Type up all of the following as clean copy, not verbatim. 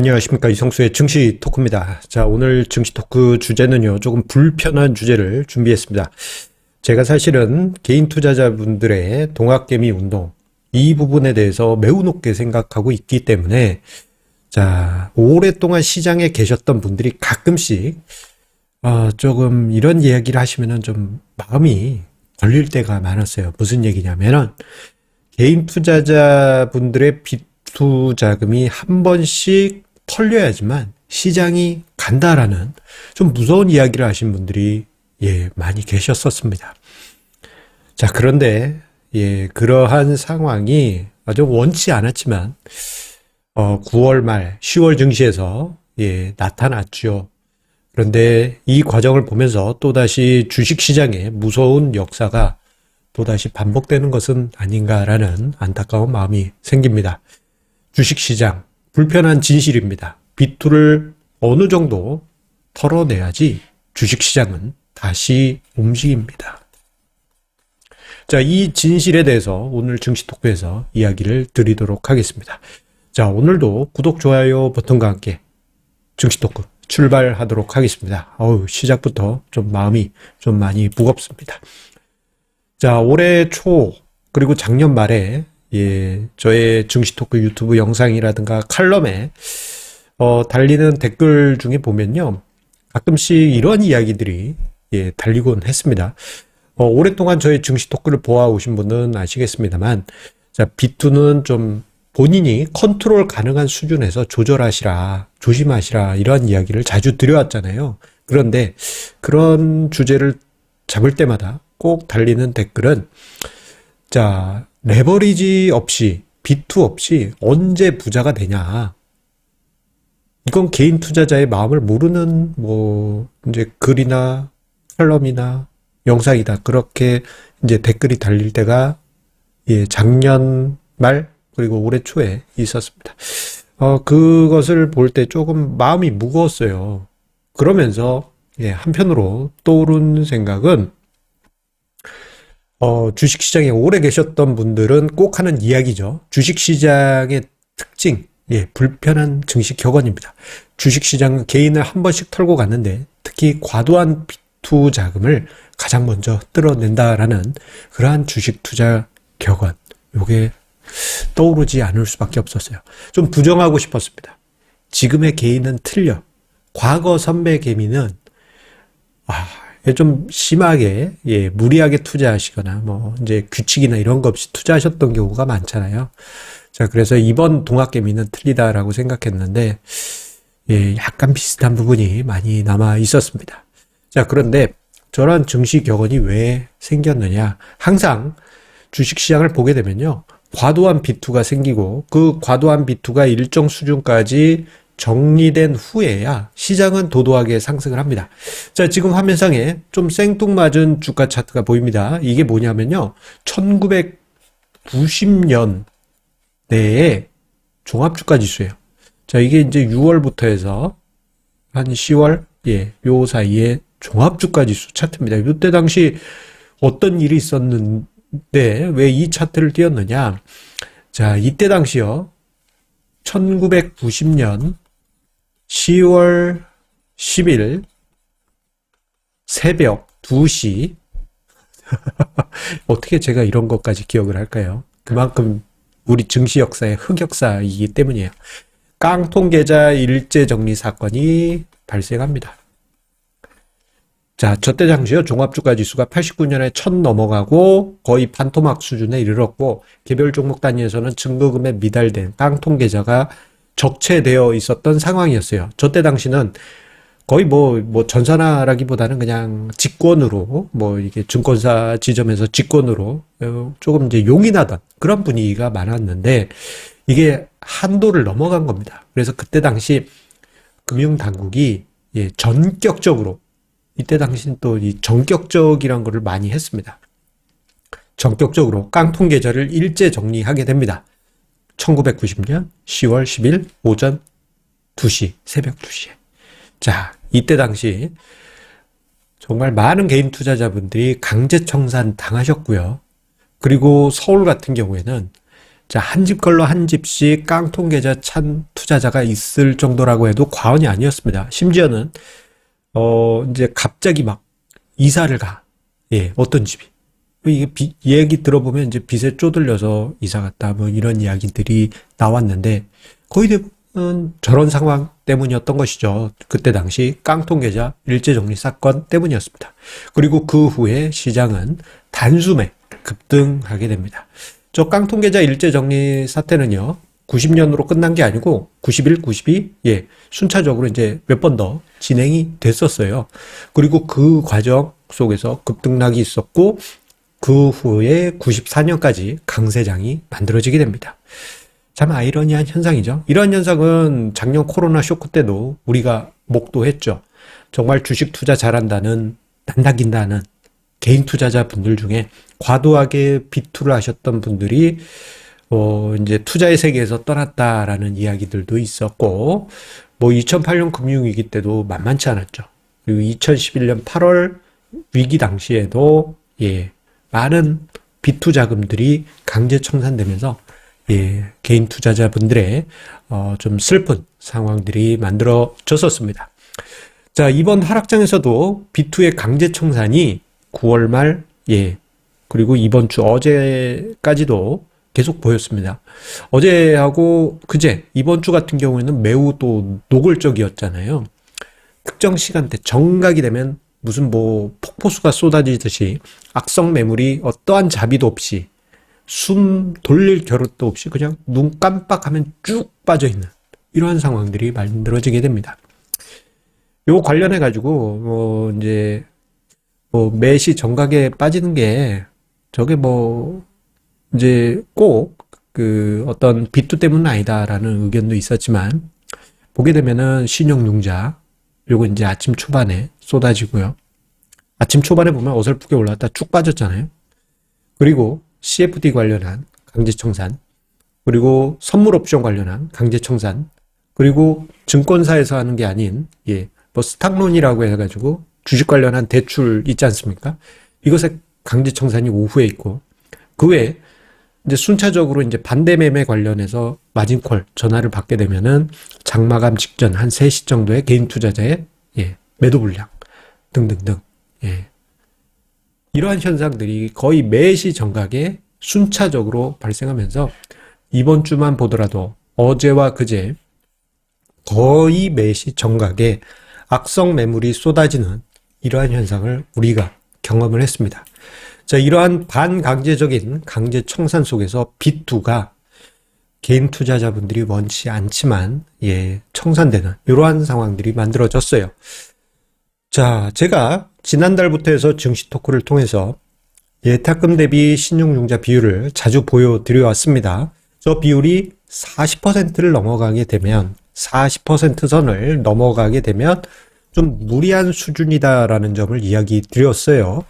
안녕하십니까. 이성수의 증시 토크입니다. 자, 오늘 증시 토크 주제는요, 조금 불편한 주제를 준비했습니다. 제가 사실은 개인 투자자분들의 동학개미 운동, 이 부분에 대해서 매우 높게 생각하고 있기 때문에, 자, 오랫동안 시장에 계셨던 분들이 가끔씩, 조금 이런 이야기를 하시면은 좀 마음이 걸릴 때가 많았어요. 무슨 얘기냐면은, 개인 투자자분들의 비투 자금이 한 번씩 털려야지만 시장이 간다라는 좀 무서운 이야기를 하신 분들이 많이 계셨었습니다. 자, 그런데 그러한 상황이 아주 원치 않았지만 9월 말 10월 증시에서 나타났죠. 그런데 이 과정을 보면서 또다시 주식시장의 무서운 역사가 또다시 반복되는 것은 아닌가라는 안타까운 마음이 생깁니다. 주식시장, 불편한 진실입니다. 비투를 어느 정도 털어내야지 주식시장은 다시 움직입니다. 자, 이 진실에 대해서 오늘 증시 토크에서 이야기를 드리도록 하겠습니다. 자, 오늘도 구독, 좋아요 버튼과 함께 증시 토크 출발하도록 하겠습니다. 시작부터 좀 마음이 좀 많이 무겁습니다. 자, 올해 초 그리고 작년 말에 저의 증시 토크 유튜브 영상이라든가 칼럼에 달리는 댓글 중에 보면요, 가끔씩 이런 이야기들이 달리곤 했습니다. 오랫동안 저의 증시 토크를 보아오신 분은 아시겠습니다만, 자, 비투는 좀 본인이 컨트롤 가능한 수준에서 조절하시라, 조심하시라, 이런 이야기를 자주 드려왔잖아요. 그런데 그런 주제를 잡을 때마다 꼭 달리는 댓글은, 자, 레버리지 없이, 비투 없이 언제 부자가 되냐. 이건 개인 투자자의 마음을 모르는 이제 글이나 칼럼이나 영상이다. 그렇게 이제 댓글이 달릴 때가 작년 말 그리고 올해 초에 있었습니다. 그것을 볼 때 조금 마음이 무거웠어요. 그러면서 한편으로 떠오른 생각은, 주식시장에 오래 계셨던 분들은 꼭 하는 이야기죠. 주식시장의 특징, 불편한 증시 격언입니다. 주식시장은 개인을 한 번씩 털고 갔는데 특히 과도한 비투 자금을 가장 먼저 뜯어낸다라는 그러한 주식 투자 격언, 요게 떠오르지 않을 수밖에 없었어요. 좀 부정하고 싶었습니다. 지금의 개인은 틀려. 과거 선배 개미는 좀 심하게 무리하게 투자하시거나 이제 규칙이나 이런 거 없이 투자하셨던 경우가 많잖아요. 자, 그래서 이번 동학개미는 틀리다라고 생각했는데 약간 비슷한 부분이 많이 남아 있었습니다. 자, 그런데 저런 증시 격언이 왜 생겼느냐? 항상 주식시장을 보게 되면요, 과도한 비투가 생기고 그 과도한 비투가 일정 수준까지 정리된 후에야 시장은 도도하게 상승을 합니다. 자, 지금 화면상에 좀 생뚱맞은 주가 차트가 보입니다. 이게 뭐냐면요, 1990년 내에 종합주가 지수예요. 자, 이게 이제 6월부터 해서 한 10월, 요 사이에 종합주가 지수 차트입니다. 이때 당시 어떤 일이 있었는데 왜 이 차트를 띄웠느냐? 자, 이때 당시요, 1990년 10월 10일 새벽 2시 어떻게 제가 이런 것까지 기억을 할까요? 그만큼 우리 증시 역사의 흑역사이기 때문이에요. 깡통계좌 일제정리 사건이 발생합니다. 자, 저때 당시요, 종합주가 지수가 89년에 1000 넘어가고 거의 반토막 수준에 이르렀고, 개별 종목 단위에서는 증거금에 미달된 깡통계좌가 적체되어 있었던 상황이었어요. 저때 당시는 거의 전산화라기보다는 그냥 직권으로, 이게 증권사 지점에서 직권으로 조금 이제 용인하던 그런 분위기가 많았는데, 이게 한도를 넘어간 겁니다. 그래서 그때 당시 금융당국이 전격적으로, 이때 당시는 또 이 전격적이란 거를 많이 했습니다. 전격적으로 깡통계좌를 일제 정리하게 됩니다. 1990년 10월 10일 오전 2시, 새벽 2시에. 자, 이때 당시 정말 많은 개인 투자자분들이 강제 청산 당하셨고요. 그리고 서울 같은 경우에는 자, 한 집 걸러 한 집씩 깡통 계좌 찬 투자자가 있을 정도라고 해도 과언이 아니었습니다. 심지어는 이제 갑자기 막 이사를 가. 예, 어떤 집이. 이게 얘기 들어보면 이제 빚에 쪼들려서 이사 갔다 뭐 이런 이야기들이 나왔는데 거의 대부분 저런 상황 때문이었던 것이죠. 그때 당시 깡통 계좌 일제 정리 사건 때문이었습니다. 그리고 그 후에 시장은 단숨에 급등하게 됩니다. 저 깡통 계좌 일제 정리 사태는요. 90년으로 끝난 게 아니고 91, 92, 예, 순차적으로 이제 몇 번 더 진행이 됐었어요. 그리고 그 과정 속에서 급등락이 있었고 그 후에 94년까지 강세장이 만들어지게 됩니다. 참 아이러니한 현상이죠. 이런 현상은 작년 코로나 쇼크 때도 우리가 목도했죠. 정말 주식 투자 잘한다는, 난다긴다는 개인 투자자분들 중에 과도하게 비투를 하셨던 분들이 이제 투자의 세계에서 떠났다라는 이야기들도 있었고, 뭐 2008년 금융위기 때도 만만치 않았죠. 그리고 2011년 8월 위기 당시에도 예, 많은 비투 자금들이 강제 청산되면서 예, 개인 투자자분들의 좀 슬픈 상황들이 만들어졌었습니다. 자, 이번 하락장에서도 비투의 강제 청산이 9월 말, 예, 그리고 이번 주 어제까지도 계속 보였습니다. 어제하고 그제, 이번 주 같은 경우에는 매우 또 노골적이었잖아요. 특정 시간대, 정각이 되면 무슨 뭐 폭포수가 쏟아지듯이 악성 매물이 어떠한 자비도 없이 숨 돌릴 겨를도 없이 그냥 눈 깜빡하면 쭉 빠져있는 이러한 상황들이 만들어지게 됩니다. 요 관련해 가지고 뭐 이제 뭐 매시 정각에 빠지는 게 저게 뭐 이제 꼭 그 어떤 비투 때문은 아니다라는 의견도 있었지만 보게 되면은 신용융자 요거 이제 아침 초반에 쏟아지고요. 아침 초반에 보면 어설프게 올랐다 쭉 빠졌잖아요. 그리고 CFD 관련한 강제청산, 그리고 선물 옵션 관련한 강제청산, 그리고 증권사에서 하는 게 아닌 예, 뭐 스탁론이라고 해가지고 주식 관련한 대출 있지 않습니까? 이것의 강제청산이 오후에 있고 그 외에 이제 순차적으로 이제 반대 매매 관련해서 마진콜 전화를 받게 되면은 장마감 직전 한 3시 정도의 개인 투자자의 예, 매도 물량 등등등 예. 이러한 현상들이 거의 매시 정각에 순차적으로 발생하면서 이번 주만 보더라도 어제와 그제 거의 매시 정각에 악성 매물이 쏟아지는 이러한 현상을 우리가 경험을 했습니다. 자, 이러한 반강제적인 강제 청산 속에서 비투가 개인 투자자분들이 원치 않지만 예, 청산되는 이러한 상황들이 만들어졌어요. 자, 제가 지난달부터 해서 증시 토크를 통해서 예탁금 대비 신용융자 비율을 자주 보여드려 왔습니다. 저 비율이 40%를 넘어가게 되면 40% 선을 넘어가게 되면 좀 무리한 수준이다라는 점을 이야기 드렸어요.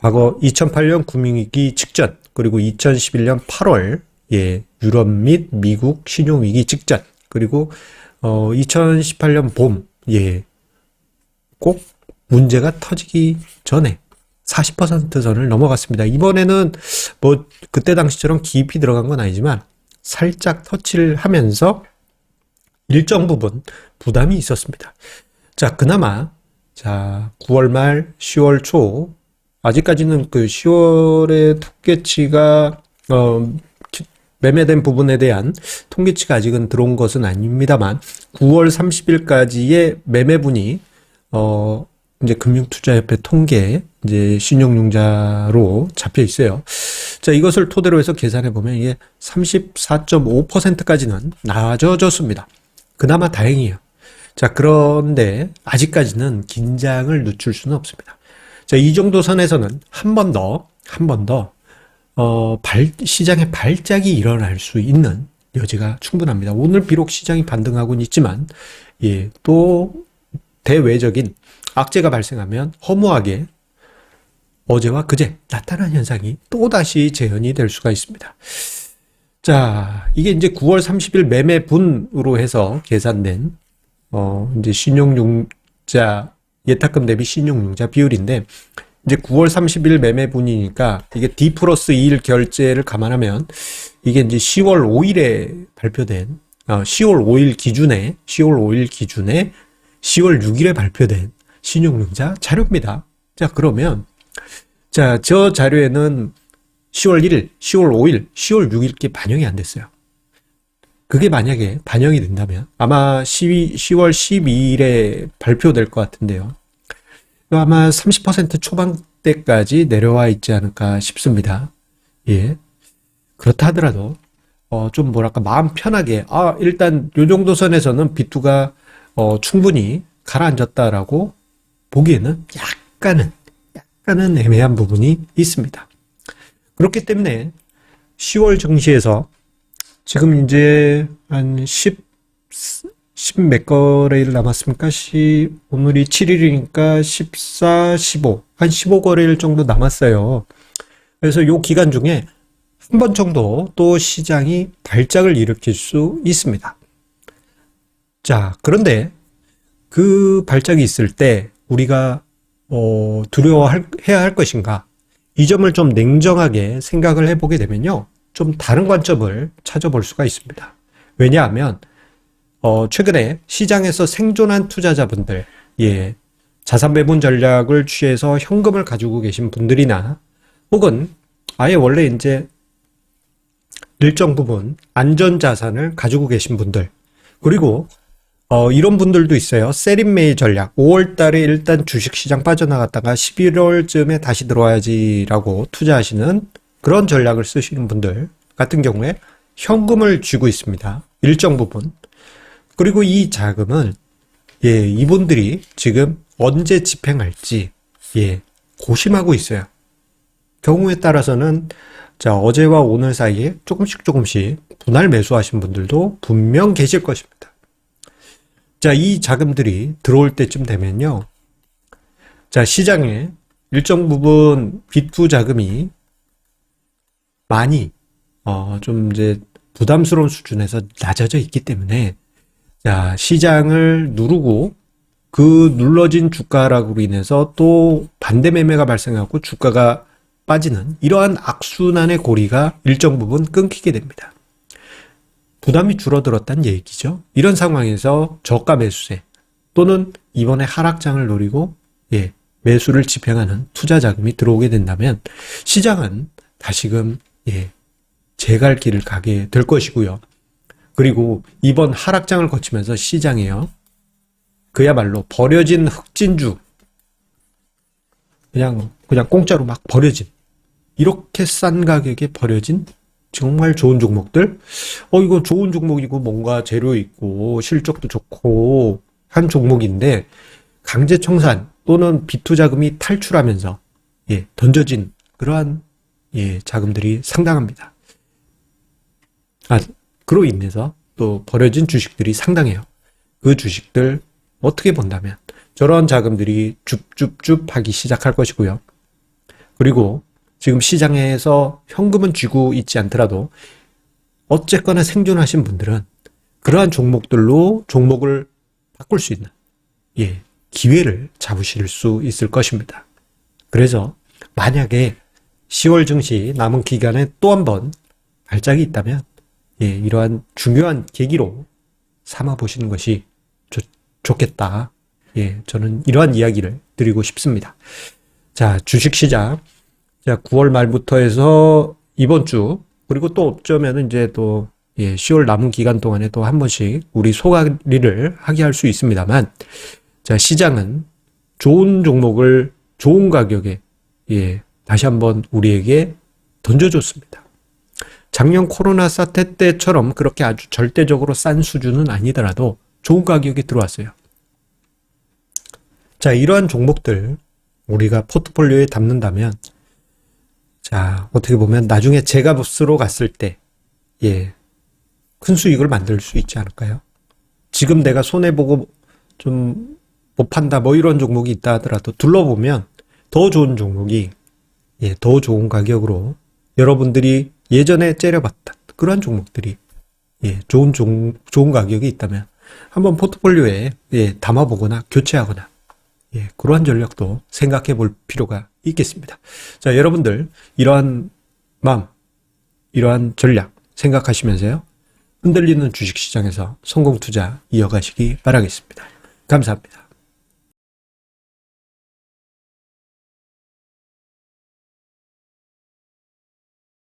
과거 2008년 금융위기 직전 그리고 2011년 8월 예, 유럽 및 미국 신용위기 직전 그리고 2018년 봄 예, 꼭 문제가 터지기 전에 40% 선을 넘어갔습니다. 이번에는 뭐 그때 당시처럼 깊이 들어간 건 아니지만 살짝 터치를 하면서 일정 부분 부담이 있었습니다. 자, 그나마 자 9월 말 10월 초 아직까지는 그 10월의 통계치가 매매된 부분에 대한 통계치가 아직은 들어온 것은 아닙니다만 9월 30일까지의 매매분이 이제 금융투자협회 통계 이제 신용융자로 잡혀 있어요. 자, 이것을 토대로 해서 계산해 보면 이게 34.5%까지는 낮아졌습니다. 그나마 다행이에요. 자, 그런데 아직까지는 긴장을 늦출 수는 없습니다. 자, 이 정도 선에서는 한 번 더 시장의 발작이 일어날 수 있는 여지가 충분합니다. 오늘 비록 시장이 반등하고는 있지만 예, 또 대외적인 악재가 발생하면 허무하게 어제와 그제 나타난 현상이 또다시 재현이 될 수가 있습니다. 자, 이게 이제 9월 30일 매매분으로 해서 계산된 이제 신용융자 예탁금 대비 신용융자 비율인데 이제 9월 30일 매매분이니까 이게 D 플러스 2일 결제를 감안하면 이게 이제 10월 5일에 발표된 10월 5일 기준에 10월 6일에 발표된 신용융자 자료입니다. 자, 그러면 저 자료에는 10월 1일, 10월 5일, 10월 6일께 반영이 안 됐어요. 그게 만약에 반영이 된다면 아마 10월 12일에 발표될 것 같은데요. 아마 30% 초반대까지 내려와 있지 않을까 싶습니다. 예. 그렇다 하더라도 좀 뭐랄까 마음 편하게 일단 요 정도 선에서는 B2가 충분히 가라앉았다라고 보기에는 약간은 애매한 부분이 있습니다. 그렇기 때문에 10월 증시에서 지금 이제 한 10 몇 거래일 남았습니까? 오늘이 7일이니까 14, 15. 한 15거래일 정도 남았어요. 그래서 요 기간 중에 한 번 정도 또 시장이 발작을 일으킬 수 있습니다. 자, 그런데 그 발작이 있을 때 우리가 두려워해야 할 것인가? 이 점을 좀 냉정하게 생각을 해보게 되면요. 좀 다른 관점을 찾아볼 수가 있습니다. 왜냐하면 최근에 시장에서 생존한 투자자분들, 자산 배분 전략을 취해서 현금을 가지고 계신 분들이나 혹은 아예 원래 이제 일정 부분 안전 자산을 가지고 계신 분들, 그리고 이런 분들도 있어요. 셀인메이 전략. 5월 달에 일단 주식시장 빠져나갔다가 11월쯤에 다시 들어와야지라고 투자하시는 그런 전략을 쓰시는 분들 같은 경우에 현금을 쥐고 있습니다. 일정 부분. 그리고 이 자금을 이분들이 지금 언제 집행할지 고심하고 있어요. 경우에 따라서는 어제와 오늘 사이에 조금씩 분할 매수하신 분들도 분명 계실 것입니다. 이 자금들이 들어올 때쯤 되면요. 시장에 일정 부분 B2 자금이 많이 좀 이제 부담스러운 수준에서 낮아져 있기 때문에 시장을 누르고 그 눌러진 주가락으로 인해서 또 반대 매매가 발생하고 주가가 빠지는 이러한 악순환의 고리가 일정 부분 끊기게 됩니다. 부담이 줄어들었다는 얘기죠. 이런 상황에서 저가 매수세 또는 이번에 하락장을 노리고 매수를 집행하는 투자 자금이 들어오게 된다면 시장은 다시금 제 갈 길을 가게 될 것이고요. 그리고 이번 하락장을 거치면서 시장에요. 그야말로 버려진 흑진주, 그냥 공짜로 막 버려진, 이렇게 싼 가격에 버려진 정말 좋은 종목들, 이거 좋은 종목이고 뭔가 재료 있고 실적도 좋고 한 종목인데 강제 청산 또는 B2 자금이 탈출하면서 던져진 그러한 자금들이 상당합니다. 그로 인해서 또 버려진 주식들이 상당해요. 그 주식들 어떻게 본다면 저런 자금들이 줍줍줍 하기 시작할 것이고요. 그리고 지금 시장에서 현금은 쥐고 있지 않더라도 어쨌거나 생존하신 분들은 그러한 종목들로 종목을 바꿀 수 있는 기회를 잡으실 수 있을 것입니다. 그래서 만약에 10월 증시 남은 기간에 또 한 번 발작이 있다면 이러한 중요한 계기로 삼아 보시는 것이 좋겠다. 저는 이러한 이야기를 드리고 싶습니다. 주식시장 9월 말부터 해서 이번 주 그리고 또 어쩌면 이제 또 10월 남은 기간 동안에 또 한 번씩 우리 소가리를 하게 할 수 있습니다만 시장은 좋은 종목을 좋은 가격에 다시 한번 우리에게 던져줬습니다. 작년 코로나 사태 때처럼 그렇게 아주 절대적으로 싼 수준은 아니더라도 좋은 가격에 들어왔어요. 이러한 종목들 우리가 포트폴리오에 담는다면 어떻게 보면 나중에 제값으로 갔을 때 큰 수익을 만들 수 있지 않을까요? 지금 내가 손해보고 좀 못 판다 이런 종목이 있다 하더라도 둘러보면 더 좋은 종목이 더 좋은 가격으로 여러분들이 예전에 째려봤던 그러한 종목들이 좋은 가격이 있다면 한번 포트폴리오에 담아보거나 교체하거나 그러한 전략도 생각해 볼 필요가 있겠습니다. 자, 여러분들 이러한 마음, 이러한 전략 생각하시면서요. 흔들리는 주식시장에서 성공 투자 이어가시기 바라겠습니다. 감사합니다.